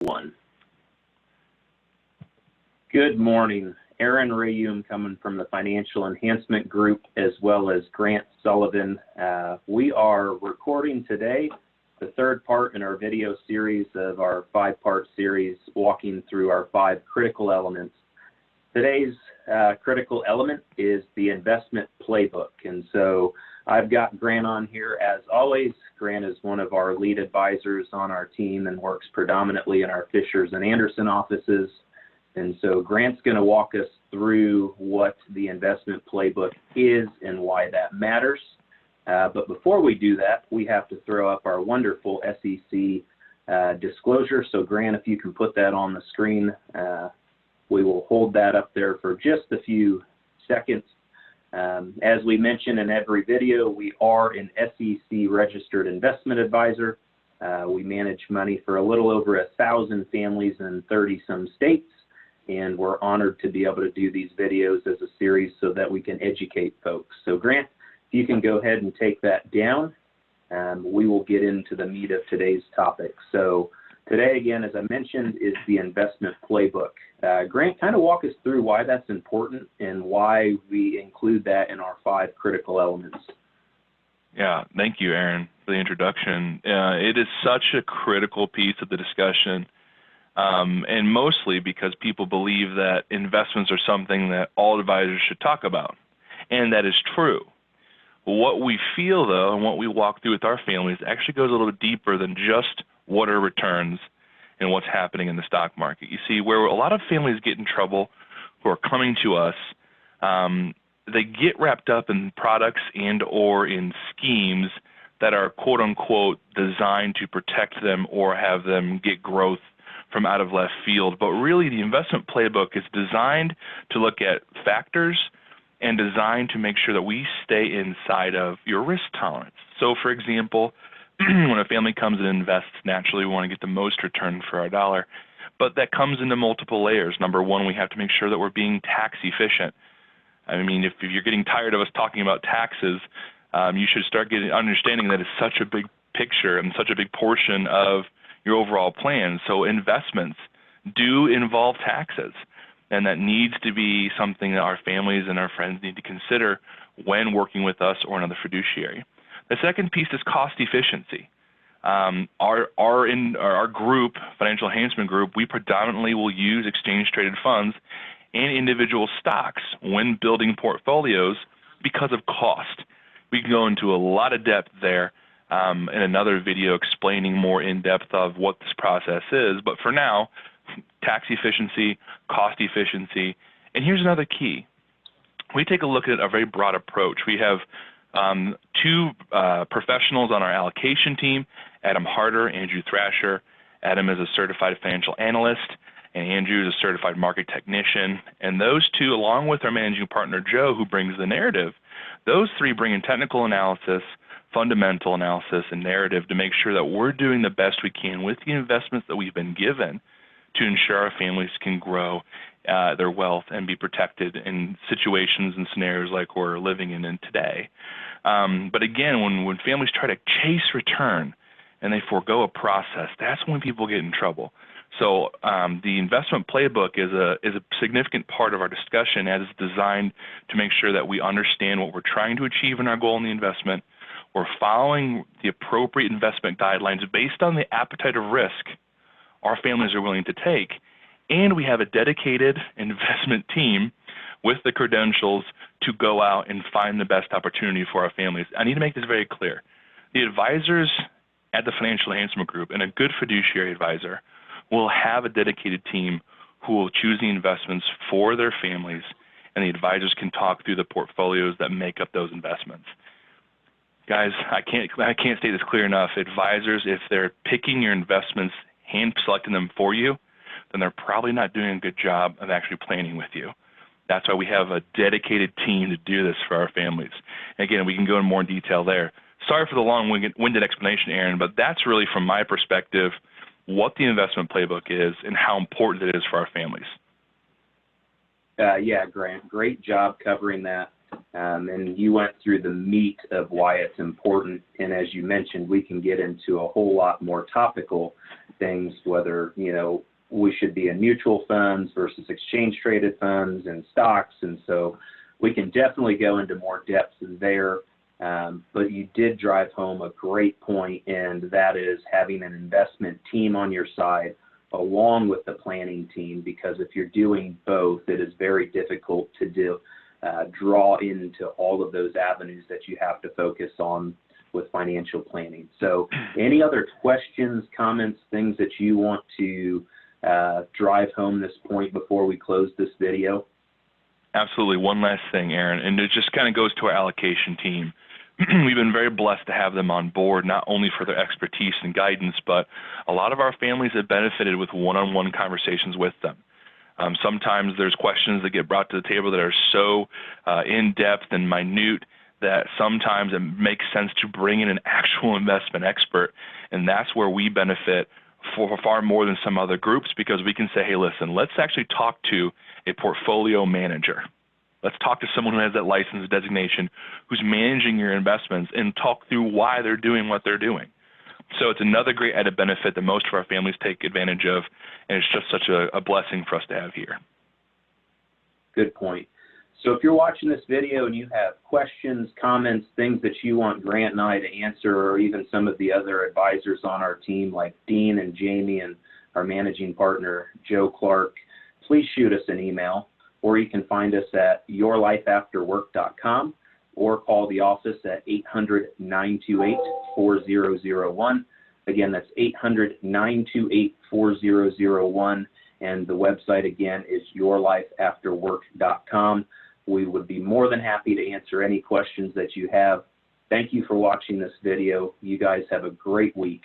One. Good morning. Aaron Rayum coming from the Financial Enhancement Group, as well as Grant Sullivan. We are recording today the third part in our video series of our five-part series walking through our 5 critical elements. Today's critical element is the investment playbook. And so I've got Grant on here as always. Grant is one of our lead advisors on our team and works predominantly in our Fishers and Anderson offices. And so Grant's going to walk us through what the investment playbook is and why that matters. But before we do that, we have to throw up our wonderful SEC disclosure. So Grant, if you can put that on the screen, we will hold that up there for just a few seconds. As we mention in every video, we are an SEC registered investment advisor. We manage money for a little over 1,000 families in 30-some states, and we're honored to be able to do these videos as a series so that we can educate folks. So Grant, if you can go ahead and take that down, we will get into the meat of today's topic. So today, again, as I mentioned, is the investment playbook. Grant, kind of walk us through why that's important and why we include that in our 5 critical elements. Yeah, thank you, Aaron, for the introduction. It is such a critical piece of the discussion, and mostly because people believe that investments are something that all advisors should talk about, and that is true. What we feel, though, and what we walk through with our families actually goes a little bit deeper than just what are returns and what's happening in the stock market. You see, where a lot of families get in trouble who are coming to us, they get wrapped up in products and or in schemes that are quote-unquote designed to protect them or have them get growth from out of left field. But really, the investment playbook is designed to look at factors and designed to make sure that we stay inside of your risk tolerance. So, for example, when a family comes and invests, naturally we want to get the most return for our dollar, but that comes into multiple layers. Number one, we have to make sure that we're being tax efficient. I mean, if you're getting tired of us talking about taxes, you should start understanding that it's such a big picture and such a big portion of your overall plan. So investments do involve taxes, and that needs to be something that our families and our friends need to consider when working with us or another fiduciary. The second piece is cost efficiency. Our group, Financial Enhancement Group, we predominantly will use exchange-traded funds and individual stocks when building portfolios because of cost. We can go into a lot of depth there in another video explaining more in depth of what this process is. But for now, tax efficiency, cost efficiency, and here's another key. We take a look at a very broad approach. We have 2 professionals on our allocation team, Adam Harder, Andrew Thrasher. Adam is a certified financial analyst, and Andrew is a certified market technician. And those 2, along with our managing partner, Joe, who brings the narrative, those 3 bring in technical analysis, fundamental analysis, and narrative to make sure that we're doing the best we can with the investments that we've been given to ensure our families can grow their wealth and be protected in situations and scenarios like we're living in today. But again, when families try to chase return and they forego a process, that's when people get in trouble. So the investment playbook is a significant part of our discussion, as it's designed to make sure that we understand what we're trying to achieve in our goal in the investment. We're following the appropriate investment guidelines based on the appetite of risk our families are willing to take, and we have a dedicated investment team with the credentials to go out and find the best opportunity for our families. I need to make this very clear. The advisors at the Financial Enhancement Group and a good fiduciary advisor will have a dedicated team who will choose the investments for their families, and the advisors can talk through the portfolios that make up those investments. Guys, I can't state this clear enough. Advisors, if they're picking your investments, hand selecting them for you, then they're probably not doing a good job of actually planning with you. That's why we have a dedicated team to do this for our families. Again, we can go in more detail there. Sorry for the long-winded explanation, Aaron, but that's really, from my perspective, what the investment playbook is and how important it is for our families. Yeah, Grant, great job covering that. And you went through the meat of why it's important. And as you mentioned, we can get into a whole lot more topical things, whether, we should be in mutual funds versus exchange traded funds and stocks. And so we can definitely go into more depth there. But you did drive home a great point, and that is having an investment team on your side along with the planning team, because if you're doing both, it is very difficult to draw into all of those avenues that you have to focus on with financial planning. So any other questions, comments, things that you want to drive home this point before we close this video? Absolutely. One last thing, Aaron, and it just kind of goes to our allocation team. We've been very blessed to have them on board, not only for their expertise and guidance, but a lot of our families have benefited with one-on-one conversations with them. Sometimes there's questions that get brought to the table that are so in-depth and minute that sometimes it makes sense to bring in an actual investment expert, and that's where we benefit for far more than some other groups, because we can say, hey, listen, let's actually talk to a portfolio manager. Let's talk to someone who has that license designation, who's managing your investments, and talk through why they're doing what they're doing. So it's another great added benefit that most of our families take advantage of, and it's just such a blessing for us to have here. Good point. So if you're watching this video and you have questions, comments, things that you want Grant and I to answer, or even some of the other advisors on our team like Dean and Jamie and our managing partner, Joe Clark, please shoot us an email, or you can find us at yourlifeafterwork.com or call the office at 800-928-4001. Again, that's 800-928-4001, and the website again is yourlifeafterwork.com. We would be more than happy to answer any questions that you have. Thank you for watching this video. You guys have a great week.